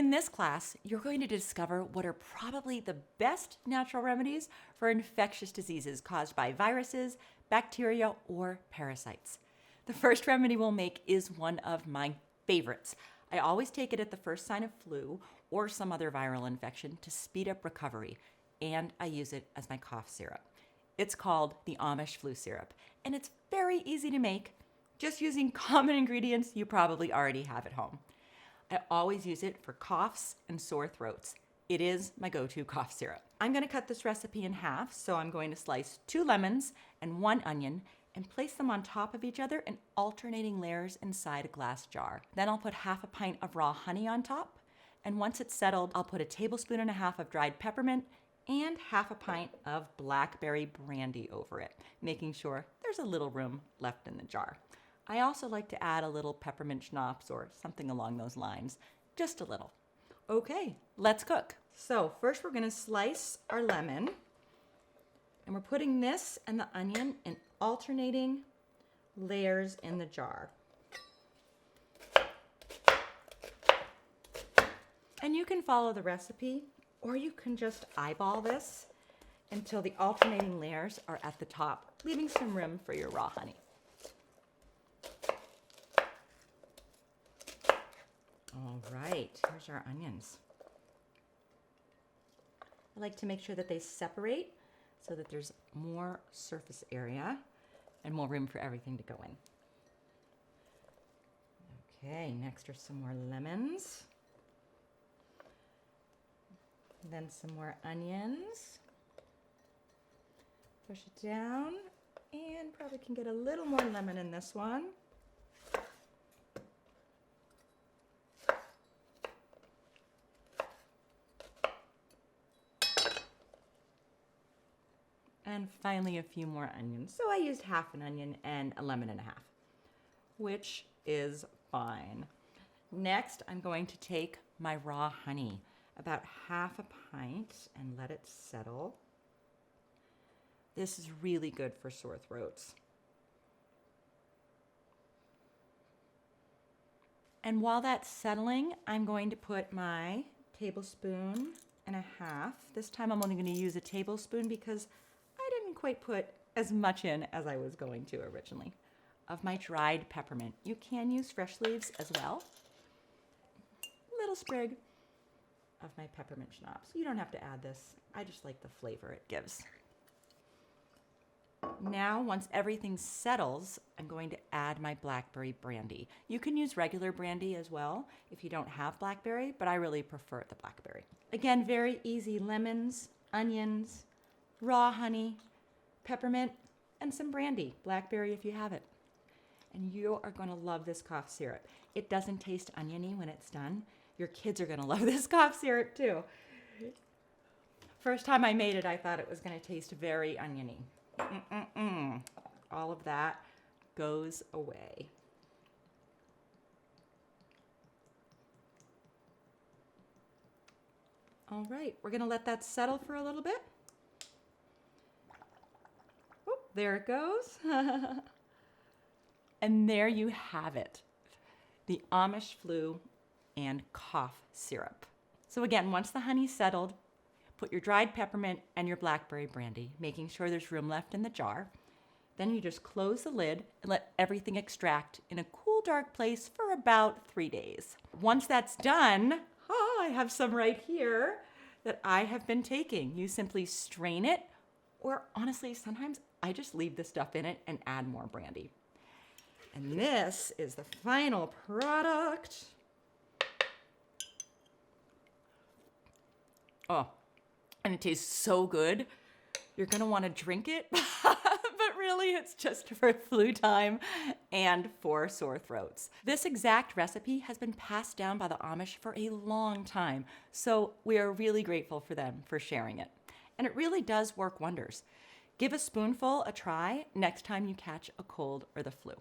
In this class, you're going to discover what are probably the best natural remedies for infectious diseases caused by viruses, bacteria, or parasites. The first remedy we'll make is one of my favorites. I always take it at the first sign of flu or some other viral infection to speed up recovery, and I use it as my cough syrup. It's called the Amish flu syrup, and it's very easy to make, just using common ingredients you probably already have at home. I always use it for coughs and sore throats. It is my go-to cough syrup. I'm going to cut this recipe in half, so I'm going to slice 2 lemons and 1 onion and place them on top of each other in alternating layers inside a glass jar. Then I'll put half a pint of raw honey on top, and once it's settled, I'll put 1.5 tablespoons of dried peppermint and half a pint of blackberry brandy over it, making sure there's a little room left in the jar. I also like to add a little peppermint schnapps or something along those lines, just a little. Okay, let's cook. So first we're gonna slice our lemon, and we're putting this and the onion in alternating layers in the jar. And you can follow the recipe, or you can just eyeball this until the alternating layers are at the top, leaving some room for your raw honey. All right, here's our onions. I like to make sure that they separate so that there's more surface area and more room for everything to go in. Okay, next are some more lemons. Then some more onions. Push it down, and probably can get a little more lemon in this one. And finally a few more onions. So I used half an onion and a lemon and a half, which is fine. Next, I'm going to take my raw honey, about half a pint, and let it settle. This is really good for sore throats. And while that's settling, I'm going to put my 1.5 tablespoons. This time I'm only going to use a tablespoon because I didn't quite put as much in as I was going to originally, of my dried peppermint. You can use fresh leaves as well. A little sprig of my peppermint schnapps. You don't have to add this. I just like the flavor it gives. Now, once everything settles, I'm going to add my blackberry brandy. You can use regular brandy as well if you don't have blackberry, but I really prefer the blackberry. Again, very easy. Lemons, onions, raw honey, peppermint, and some brandy. Blackberry if you have it. And you are going to love this cough syrup. It doesn't taste oniony when it's done. Your kids are going to love this cough syrup too. First time I made it, I thought it was going to taste very oniony. All of that goes away. All right, we're going to let that settle for a little bit. Oop, there it goes. And there you have it, the Amish flu and cough syrup. So again, once the honey's settled, put your dried peppermint and your blackberry brandy, making sure there's room left in the jar. Then you just close the lid and let everything extract in a cool, dark place for about 3 days. Once that's done, I have some right here that I have been taking. You simply strain it, or honestly, sometimes I just leave the stuff in it and add more brandy. And this is the final product. Oh, and it tastes so good. You're gonna wanna drink it, but really it's just for flu time and for sore throats. This exact recipe has been passed down by the Amish for a long time, so we are really grateful for them for sharing it. And it really does work wonders. Give a spoonful a try next time you catch a cold or the flu.